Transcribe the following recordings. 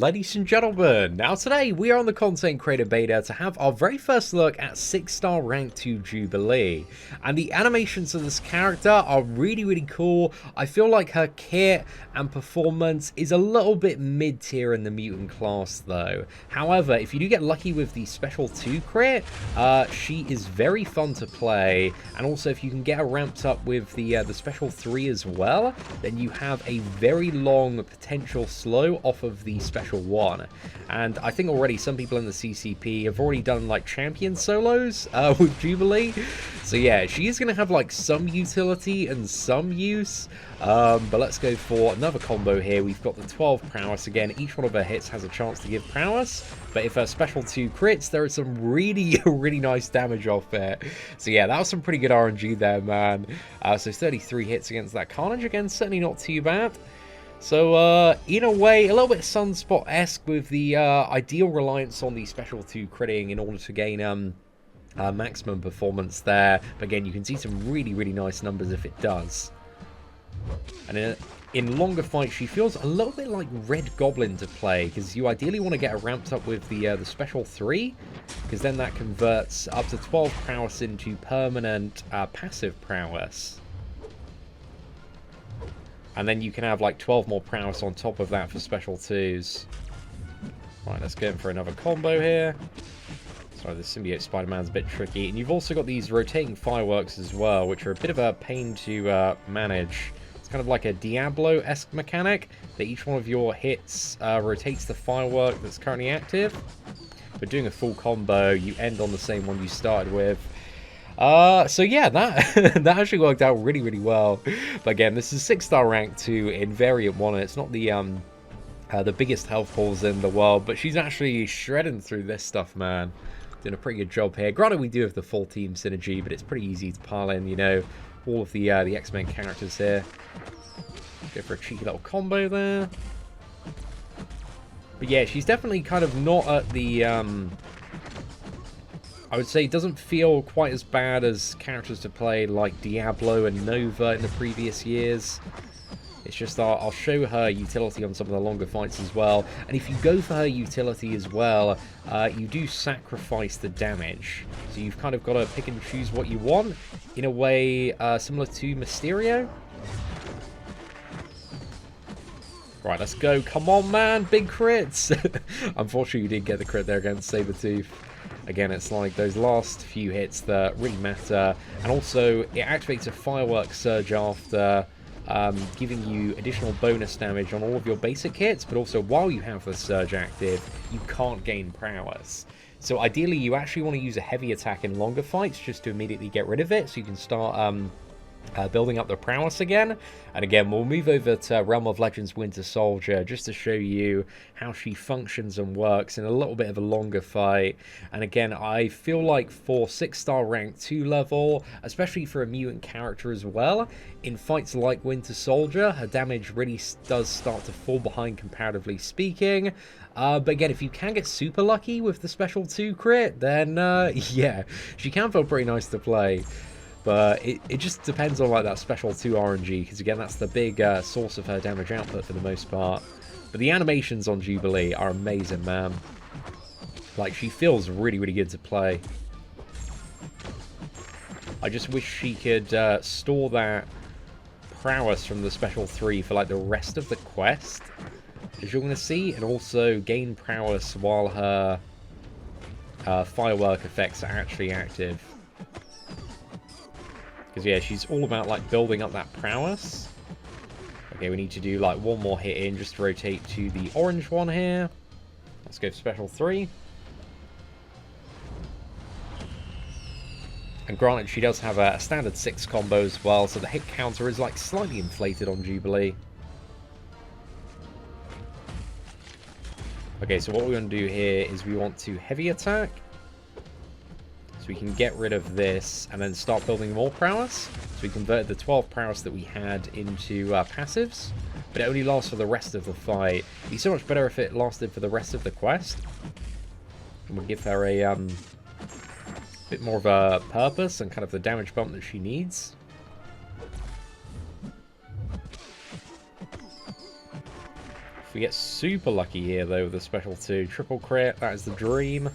ladies and gentlemen, now today we are on the content creator beta to have our very first look at 6-star rank 2 Jubilee, and the animations of this character are really cool. I feel like her kit and performance is a little bit mid-tier in the mutant class though. However, if you do get lucky with the special 2 crit, she is very fun to play, and also if you can get her ramped up with the special 3 as well, then you have a very long potential slow off of the special 1. And I think already some people in the CCP have already done like champion solos with Jubilee. So yeah, she is going to have like some utility and some use. But let's go for another combo here. We've got the 12 prowess again. Each one of her hits has a chance to give prowess, but if her special 2 crits, there is some really nice damage off it. So yeah, that was some pretty good RNG there, man. So 33 hits against that Carnage again, certainly not too bad. So, in a way, a little bit Sunspot-esque with the ideal reliance on the special 2 critting in order to gain maximum performance there. But again, you can see some really nice numbers if it does. And in longer fights, she feels a little bit like Red Goblin to play, because you ideally want to get her ramped up with the special 3, because then that converts up to 12 prowess into permanent passive prowess. And then you can have like 12 more prowess on top of that for special 2s. Right, let's go in for another combo here. Sorry, the symbiote Spider-Man's a bit tricky. And you've also got these rotating fireworks as well, which are a bit of a pain to manage. It's kind of like a Diablo-esque mechanic, that each one of your hits rotates the firework that's currently active. But doing a full combo, you end on the same one you started with. So yeah, that actually worked out really well. But again, this is 6-star rank 2 in variant 1, and it's not the biggest health pools in the world, but she's actually shredding through this stuff, man. Doing a pretty good job here. Granted, we do have the full team synergy, but it's pretty easy to pile in, you know, all of the X-Men characters here. Go for a cheeky little combo there. But yeah, she's definitely kind of not at the I would say it doesn't feel quite as bad as characters to play like Diablo and Nova in the previous years. It's just I'll show her utility on some of the longer fights as well. And if you go for her utility as well, you do sacrifice the damage. So you've kind of got to pick and choose what you want, in a way similar to Mysterio. Right, let's go. Come on, man. Big crits. Unfortunately, you did get the crit there against Sabretooth. Again, it's like those last few hits that really matter. And also, it activates a firework surge after, giving you additional bonus damage on all of your basic hits. But also, while you have the surge active, you can't gain prowess. So ideally, you actually want to use a heavy attack in longer fights just to immediately get rid of it. So you can start building up the prowess again. And again, we'll move over to Realm of Legends Winter Soldier just to show you how she functions and works in a little bit of a longer fight. And again, I feel like for 6-star rank 2 level, especially for a mutant character as well, in fights like Winter Soldier, her damage really does start to fall behind comparatively speaking. But again, if you can get super lucky with the special 2 crit, then yeah, she can feel pretty nice to play. But it just depends on like that special 2 RNG, because again, that's the big source of her damage output for the most part. But the animations on Jubilee are amazing, man. Like, she feels really good to play. I just wish she could store that prowess from the special 3 for like the rest of the quest, as you're going to see, and also gain prowess while her firework effects are actually active. Because, yeah, she's all about, like, building up that prowess. Okay, we need to do, like, one more hit in just to rotate to the orange one here. Let's go for special 3. And granted, she does have a standard 6 combo as well, so the hit counter is, like, slightly inflated on Jubilee. Okay, so what we want to do here is we want to heavy attack. So we can get rid of this and then start building more prowess. So we converted the 12 prowess that we had into passives, but it only lasts for the rest of the fight. It'd be so much better if it lasted for the rest of the quest. And we'll give her a bit more of a purpose and kind of the damage bump that she needs. If we get super lucky here, though, with the special 2. Triple crit, that is the dream.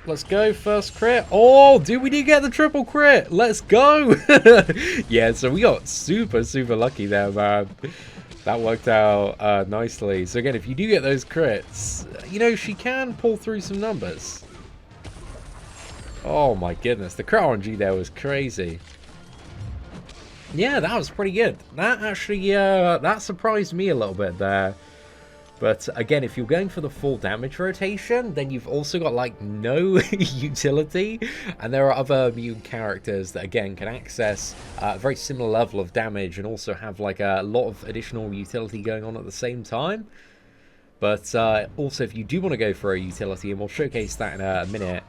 Let's go, first crit. Oh, dude, we did get the triple crit. Let's go. Yeah, so we got super, super lucky there, man. That worked out nicely. So again, if you do get those crits, you know, she can pull through some numbers. Oh my goodness, the crit RNG there was crazy. Yeah, that was pretty good. That actually, that surprised me a little bit there. But again, if you're going for the full damage rotation, then you've also got like no utility. And there are other mutant characters that again can access a very similar level of damage and also have like a lot of additional utility going on at the same time. But also if you do want to go for a utility, and we'll showcase that in a minute,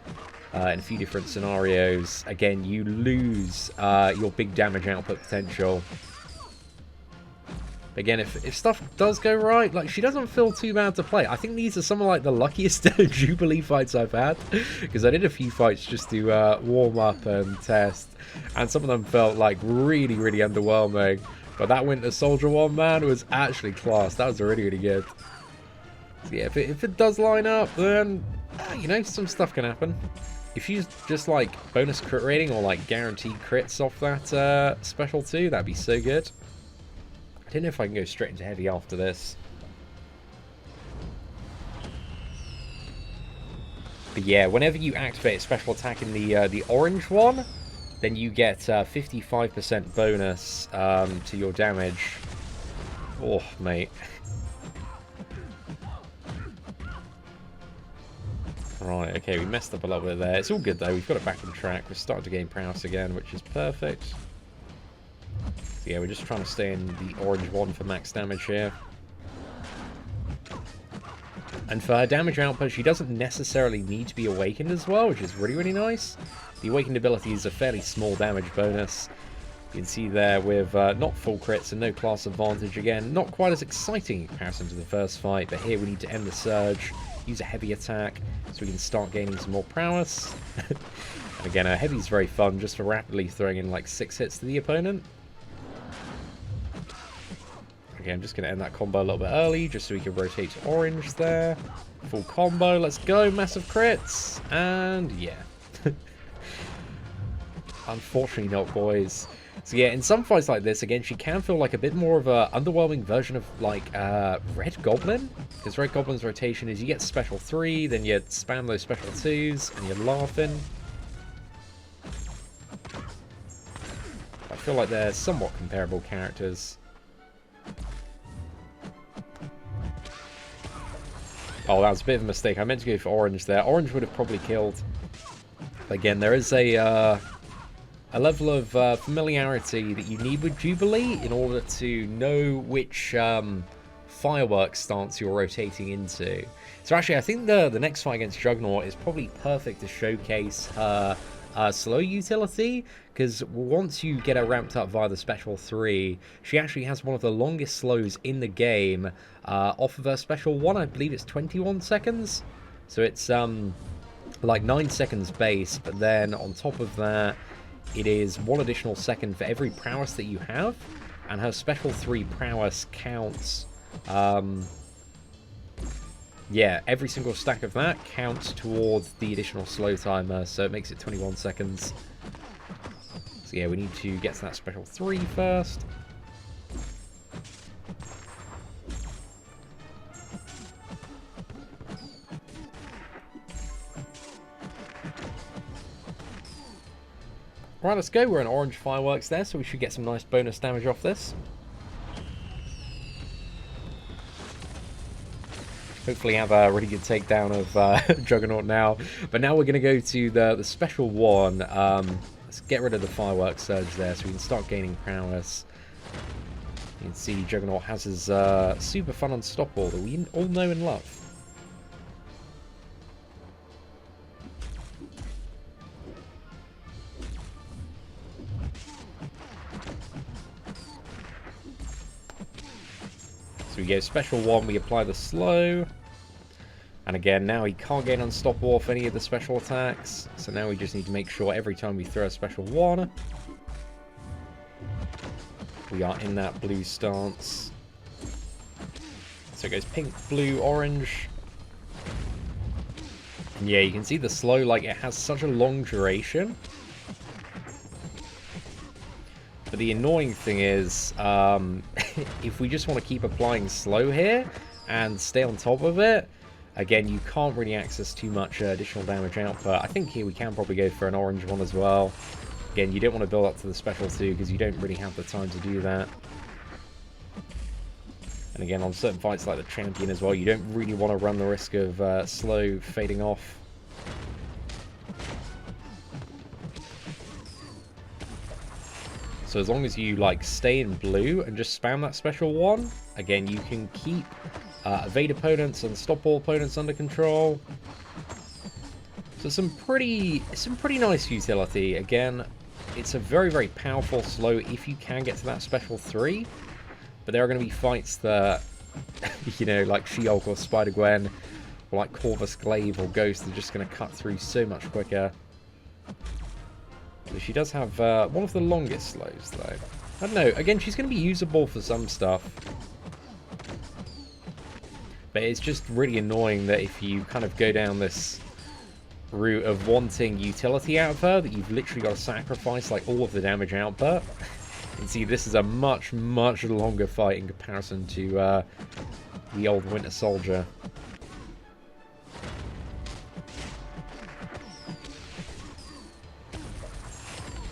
in a few different scenarios, again, you lose your big damage output potential. Again, if stuff does go right, like, she doesn't feel too bad to play. I think these are some of, like, the luckiest Jubilee fights I've had. Because I did a few fights just to warm up and test. And some of them felt, like, really, really underwhelming. But that Winter Soldier one, man, was actually class. That was really, really good. So, yeah, if it does line up, then, you know, some stuff can happen. If you just, like, bonus crit rating or, like, guaranteed crits off that special 2, that'd be so good. I don't know if I can go straight into heavy after this. But yeah, whenever you activate a special attack in the orange one, then you get 55% bonus to your damage. Oh, mate. Right, okay, we messed up a little bit there. It's all good, though. We've got it back on track. We're starting to gain prowess again, which is perfect. So yeah, we're just trying to stay in the orange one for max damage here. And for her damage output, she doesn't necessarily need to be awakened as well, which is really, really nice. The awakened ability is a fairly small damage bonus. You can see there with not full crits and no class advantage. Again, not quite as exciting in comparison to the first fight, but here we need to end the surge, use a heavy attack, so we can start gaining some more prowess. And again, heavy is very fun, just for rapidly throwing in like 6 hits to the opponent. Okay, I'm just going to end that combo a little bit early, just so we can rotate to orange there. Full combo, let's go, massive crits, and yeah. Unfortunately not, boys. So yeah, in some fights like this, again, she can feel like a bit more of a underwhelming version of, like, Red Goblin. Because Red Goblin's rotation is you get special 3, then you spam those special 2s, and you're laughing. I feel like they're somewhat comparable characters. Oh, that was a bit of a mistake. I meant to go for orange there. Orange would have probably killed. But again, there is a level of familiarity that you need with Jubilee in order to know which fireworks stance you're rotating into. So actually, I think the next fight against Juggernaut is probably perfect to showcase her slow utility, because once you get her ramped up via the special 3, she actually has one of the longest slows in the game off of her special 1. I believe it's 21 seconds. So it's like 9 seconds base, but then on top of that, it is 1 additional second for every prowess that you have, and her special 3 prowess counts. Yeah, every single stack of that counts towards the additional slow timer, so it makes it 21 seconds. So yeah, we need to get to that special 3 first. Right, let's go. We're in orange fireworks there, so we should get some nice bonus damage off this. Hopefully have a really good takedown of Juggernaut now. But now we're going to go to the special 1. Let's get rid of the fireworks surge there so we can start gaining prowess. You can see Juggernaut has his super fun unstoppable that we all know and love. So we go special 1, we apply the slow. And again, now he can't gain unstoppable off any of the special attacks. So now we just need to make sure every time we throw a special 1, we are in that blue stance. So it goes pink, blue, orange. And yeah, you can see the slow, like, it has such a long duration. But the annoying thing is, if we just want to keep applying slow here and stay on top of it, again, you can't really access too much additional damage output. I think here we can probably go for an orange one as well. Again, you don't want to build up to the special 2 because you don't really have the time to do that. And again, on certain fights like the champion as well, you don't really want to run the risk of slow fading off. So as long as you like stay in blue and just spam that special 1, again, you can keep evade opponents and stop all opponents under control. So some pretty nice utility. Again, it's a very, very powerful slow if you can get to that special 3. But there are going to be fights that, you know, like She-Hulk or Spider-Gwen, or like Corvus Glaive or Ghost, are just going to cut through so much quicker. So she does have one of the longest slows, though. I don't know. Again, she's going to be usable for some stuff. But it's just really annoying that if you kind of go down this route of wanting utility out of her, that you've literally got to sacrifice like all of the damage output. And see, this is a much, much longer fight in comparison to the old Winter Soldier.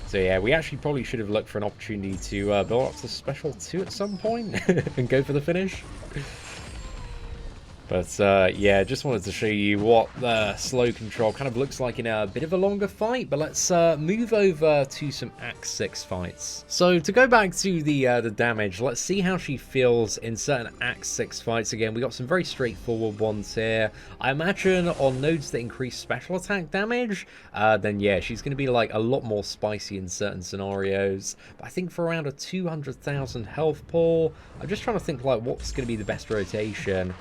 So yeah, we actually probably should have looked for an opportunity to build up to Special 2 at some point and go for the finish. But yeah, just wanted to show you what the slow control kind of looks like in a bit of a longer fight. But let's move over to some Act 6 fights. So to go back to the damage, let's see how she feels in certain Act 6 fights. Again, we got some very straightforward ones here. I imagine on nodes that increase special attack damage, then yeah, she's going to be like a lot more spicy in certain scenarios. But I think for around a 200,000 health pool, I'm just trying to think like what's going to be the best rotation.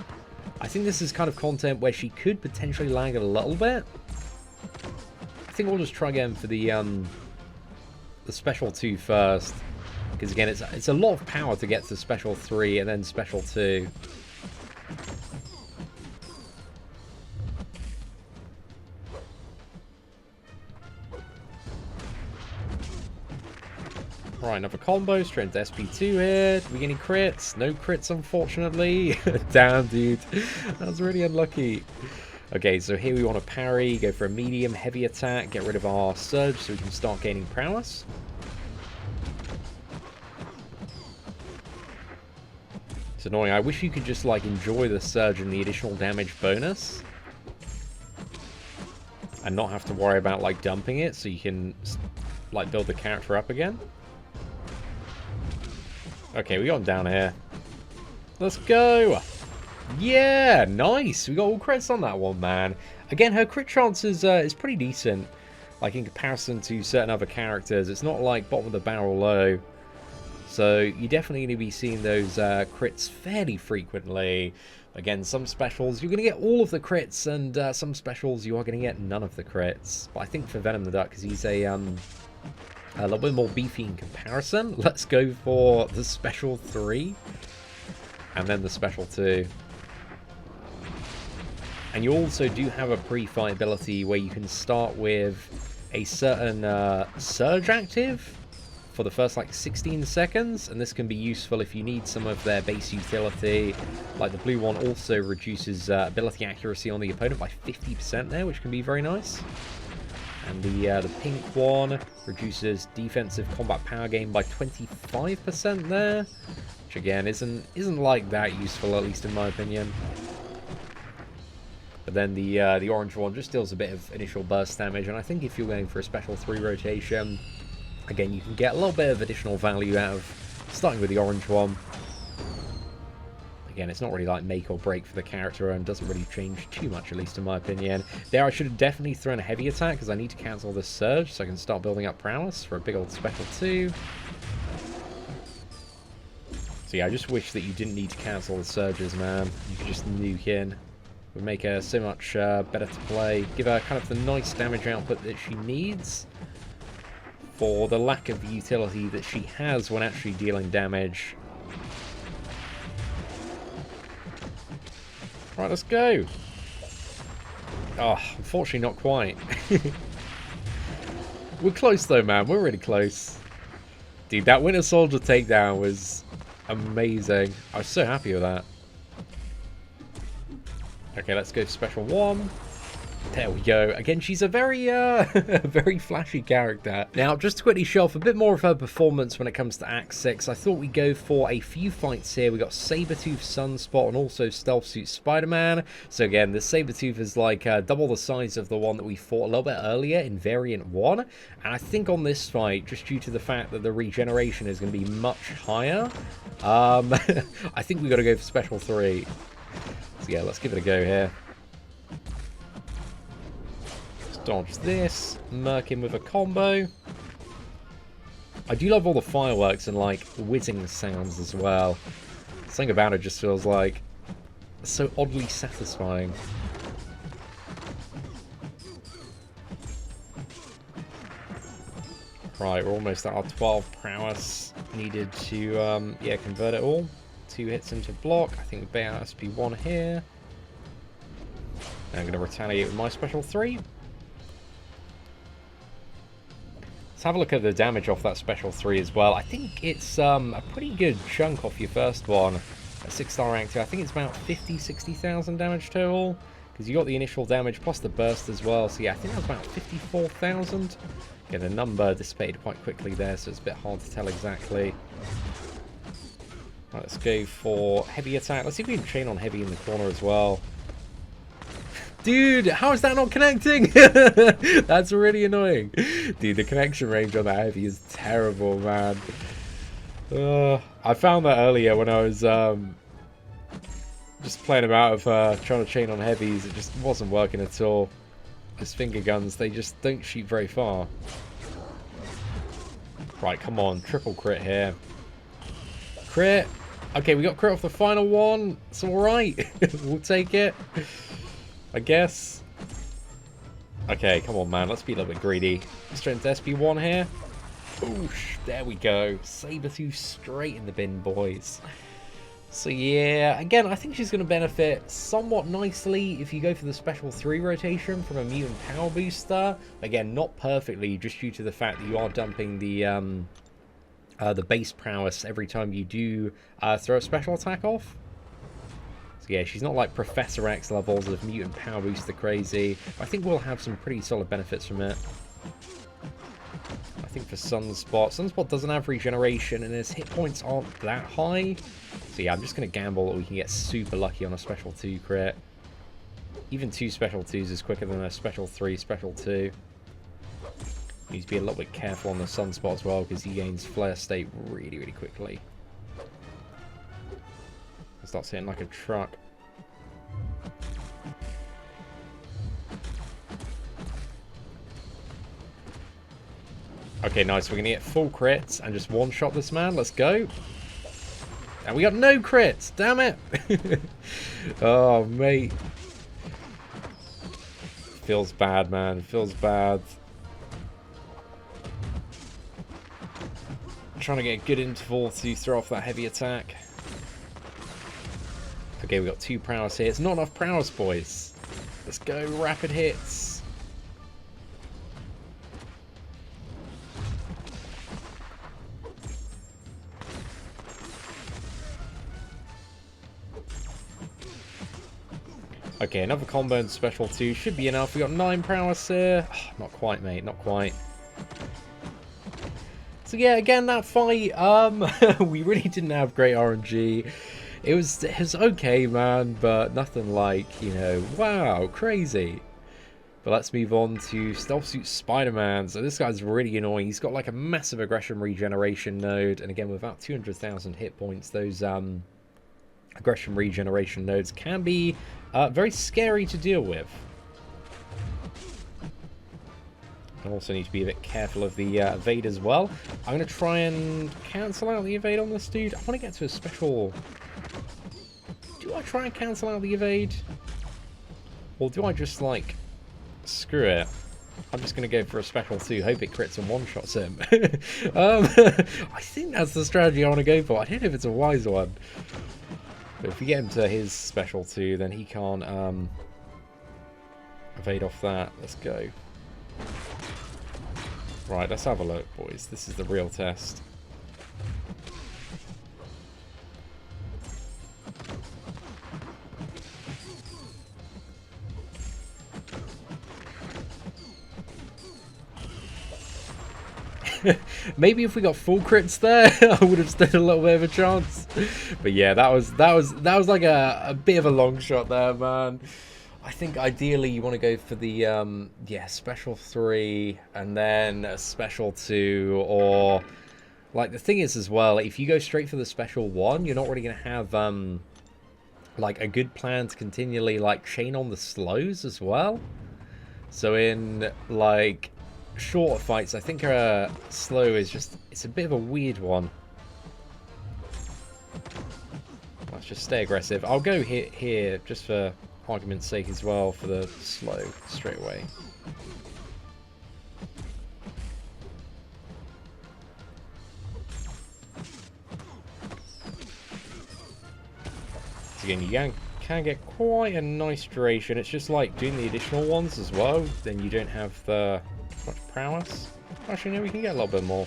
I think this is kind of content where she could potentially lag it a little bit. I think we'll just try again for the Special 2 first. Because again, it's a lot of power to get to Special 3 and then Special 2. Right, another combo, straight into SP2 here. Do we get any crits? No crits, unfortunately. Damn, dude. That was really unlucky. Okay, so here we want to parry, go for a medium, heavy attack, get rid of our surge so we can start gaining prowess. It's annoying. I wish you could just, like, enjoy the surge and the additional damage bonus. And not have to worry about, like, dumping it so you can, like, build the character up again. Okay, we got him down here. Let's go! Yeah, nice! We got all crits on that one, man. Again, her crit chance is pretty decent. Like, in comparison to certain other characters. It's not like bottom of the barrel low. So, you're definitely going to be seeing those crits fairly frequently. Again, some specials, you're going to get all of the crits, and some specials, you are going to get none of the crits. But I think for Venom the Duck, because he's a little bit more beefy in comparison, let's go for the Special 3 and then the Special 2. And you also do have a pre-fight ability where you can start with a certain surge active for the first like 16 seconds, and this can be useful if you need some of their base utility. Like the blue one also reduces ability accuracy on the opponent by 50% there, which can be very nice. And the pink one reduces defensive combat power gain by 25% there, which again isn't like that useful, at least in my opinion. But then the orange one just deals a bit of initial burst damage, and I think if you're going for a Special 3 rotation, again you can get a little bit of additional value out of starting with the orange one. Again, it's not really like make or break for the character and doesn't really change too much, at least in my opinion. There, I should have definitely thrown a heavy attack because I need to cancel this surge so I can start building up prowess for a big old Special 2. So yeah, I just wish that you didn't need to cancel the surges, man. You could just nuke in. It would make her so much better to play. Give her kind of the nice damage output that she needs for the lack of utility that she has when actually dealing damage. Right, let's go. Oh, unfortunately not quite. We're close though, man. We're really close. Dude, that Winter Soldier takedown was amazing. I was so happy with that. Okay, let's go special 1. There we go. Again, she's a very, very flashy character. Now, just to quickly show off a bit more of her performance when it comes to Act 6, I thought we'd go for a few fights here. We got Sabretooth, Sunspot, and also Stealth Suit Spider-Man. So again, this Sabretooth is like double the size of the one that we fought a little bit earlier in Variant 1. And I think on this fight, just due to the fact that the regeneration is going to be much higher, I think we got to go for Special 3. So yeah, let's give it a go here. Dodge this, murk him with a combo. I do love all the fireworks and like whizzing sounds as well. Something about it just feels like so oddly satisfying. Right, we're almost at our 12 prowess needed to yeah, convert it all. 2 hits into block. I think we bait out SP1 here. Now I'm going to retaliate with my special 3. Have a look at the damage off that special 3 as well. I think it's a pretty good chunk off your first one. A 6-star rank 2. I think it's about 50,000-60,000 damage total. Because you got the initial damage plus the burst as well. So yeah, I think that was about 54,000. Again, the number dissipated quite quickly there, so it's a bit hard to tell exactly. Right, let's go for heavy attack. Let's see if we can chain on heavy in the corner as well. Dude, how is that not connecting? That's really annoying. Dude, the connection range on that heavy is terrible, man. I found that earlier when I was just playing about of trying to chain on heavies. It just wasn't working at all. His finger guns, they just don't shoot very far. Right, come on. Triple crit here. Crit. Okay, we got crit off the final one. It's alright. We'll take it, I guess. Okay, come on, man. Let's be a little bit greedy. Strength SP1 here. Oosh, there we go. Sabretooth straight in the bin, boys. So yeah, again, I think she's going to benefit somewhat nicely if you go for the special 3 rotation from a mutant power booster. Again, not perfectly, just due to the fact that you are dumping the base prowess every time you do throw a special attack off. So yeah, she's not like Professor X levels of mutant power booster crazy. I think we'll have some pretty solid benefits from it. I think for Sunspot doesn't have regeneration and his hit points aren't that high. So yeah, I'm just going to gamble that we can get super lucky on a special 2 crit. Even 2 special 2s is quicker than a special 3, special 2. Need to be a little bit careful on the Sunspot as well because he gains flare state really, really quickly. Starts hitting like a truck. Okay, nice. We're going to get full crits and just one-shot this man. Let's go. And we got no crits. Damn it. Oh, mate. Feels bad, man. Feels bad. Trying to get a good interval to throw off that heavy attack. Okay, we got 2 prowess here. It's not enough prowess, boys. Let's go. Rapid hits. Okay, another combo and special 2 should be enough. We got 9 prowess here. Oh, not quite, mate. Not quite. So yeah, again, that fight, we really didn't have great RNG. It was okay, man, but nothing like, you know, wow, crazy. But let's move on to Stealth Suit Spider-Man. So this guy's really annoying. He's got like a massive aggression regeneration node, and again, with about 200,000 hit points, those aggression regeneration nodes can be very scary to deal with. I also need to be a bit careful of the evade as well. I'm going to try and cancel out the evade on this dude. I want to get to a special... Do I try and cancel out the evade? Or do I just, like, screw it? I'm just going to go for a special 2, hope it crits and one-shots him. I think that's the strategy I want to go for. I don't know if it's a wise one. But if we get him to his special 2, then he can't evade off that. Let's go. Right, let's have a look, boys. This is the real test. Maybe if we got full crits there, I would have stood a little bit of a chance. But yeah, that was like a bit of a long shot there, man. I think ideally you want to go for the yeah, special 3 and then a special 2, or like the thing is as well, if you go straight for the special 1, you're not really going to have like a good plan to continually like chain on the slows as well. So in like shorter fights, I think slow is just, it's a bit of a weird one. Let's just stay aggressive. I'll go here just for argument's sake as well, for the slow straight away. So again, you can get quite a nice duration. It's just like doing the additional ones as well, then you don't have the much prowess. Actually, no, we can get a little bit more.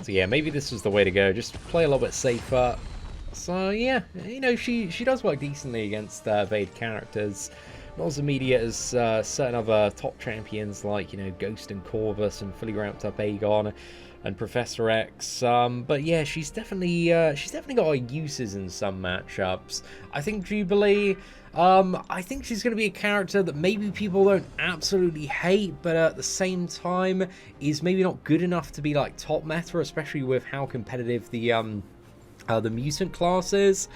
So yeah, maybe this was the way to go. Just play a little bit safer. So yeah, you know, she does work decently against Vade characters. Not as immediate as certain other top champions like, you know, Ghost and Corvus and fully ramped up Aegon and Professor X. But yeah, she's definitely got her uses in some matchups. I think Jubilee, I think she's going to be a character that maybe people don't absolutely hate, but at the same time is maybe not good enough to be like top meta, especially with how competitive the mutant class is.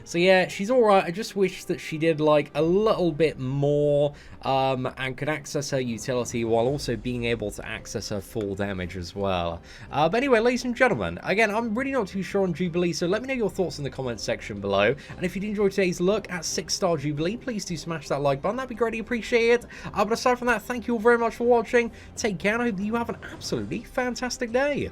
So yeah, she's alright. I just wish that she did like a little bit more and could access her utility while also being able to access her full damage as well. But anyway, ladies and gentlemen, again, I'm really not too sure on Jubilee, so let me know your thoughts in the comments section below. And if you did enjoy today's look at 6-star Jubilee, please do smash that like button. That'd be greatly appreciated. But aside from that, thank you all very much for watching. Take care, and I hope that you have an absolutely fantastic day.